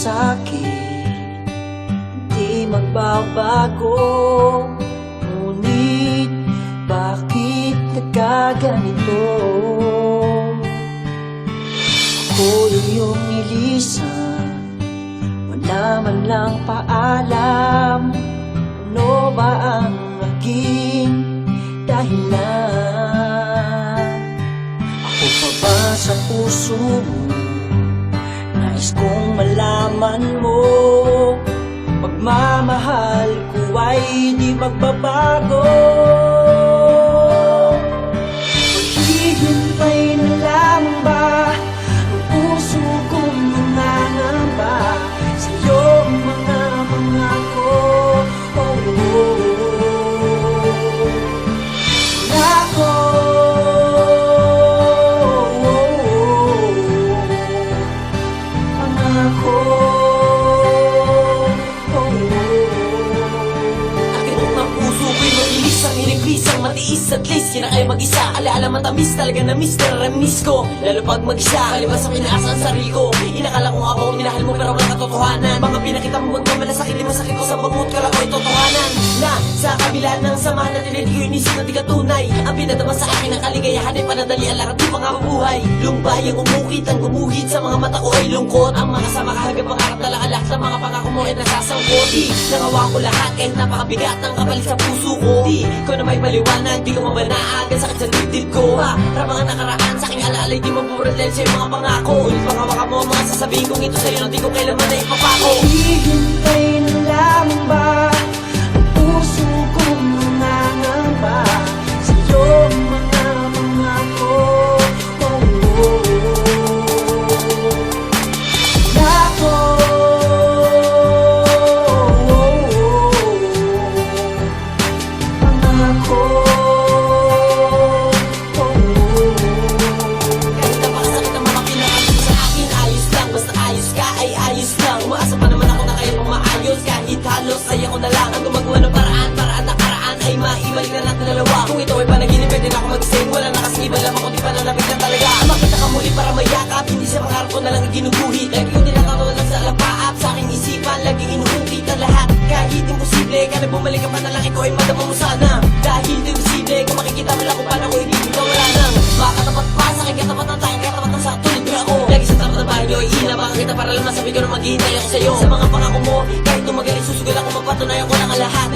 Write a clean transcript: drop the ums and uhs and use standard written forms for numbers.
sakit di magbabago. Ngunit bakit nagkaganito? Ako iyong nilisan, wala man lang paalam. Ano ba ang naging dahilan? Ako pa ba sa puso mo? Nais kong malaman mo, pagmamahal ko ay di magbabago. Maghihintay na lang ba ang puso kong nangangamba sa iyong mga pangako? Oh, oh, oh. Nako, pangako. Isang matiis at least, kinakaya mag-isa. Alaala matamis talaga na miss, naramiss ko. Lalo pag mag-isa, kalibas sa pinaasa ang sarili ko. Inakala ko nga ba kung minahal mo pero walang katotohanan. Mga pinakita mo magmamalasakit, di masakit ko sa bangot ka lang ko'y totohanan. Na sa kabila ng samahan natin, hindi ko inisip na di ka tunay. Ang pinadama sa akin ng kaligayahan ay panadali ang larat di pa nga mabuhay. Lumbay ang umukit, ang gumuhit sa mga mata ko ay lungkot. Ang mga sama kahagap pangarap na lahat ng mga pangako mo ay nasasangkot. Di nangawa ko lahat kahit napakabigat ng kapalit sa puso ko. Di ko na may paliwanag, di ko mabanaan, sakit sa dibdib ko. Para mga nakaraan sa aking alalay, di maburadel sa'yo mga pangako. Ulit pangawaka mo mga sasabihin kong ito sa'yo, di ko kailanman na ipapako. Hihintay na lang ba ang puso kong nangangamba sa iyong mga pangako? Oh, oh, oh. Nako, pangako. Halos ay ako na lang ang gumagawa ng paraan para ang nakaraan ay maibalik na natin dalawa. Kung ito ay panaginip, pwede na ako mag-sing. Wala na kasing iba lamang kundi pananapit na talaga. Makita ka muli para mayakap, hindi sa pangarap ko na lang ginuguhit. Lagi ko tinatatawa lang sa lapaap, sa aking isipan lagi inuukit ang lahat. Kahit imposible ka na bumalik ang panalangin ko ay madama mo sana. Dahil di imposible kung makikita mo lang kung paano ko ibigin ka, wala nang makatapat pa sa aking katapat ng tayong katapat ng sa tulad na ako. Lagi sa tapat ng bahay ay inabakan kita para lang masabi ko na maghihintay ako sa'yo. Sa mga pangako mo, kahit tumagal ay susugal ako, mapatunayan ko lang ang lahat.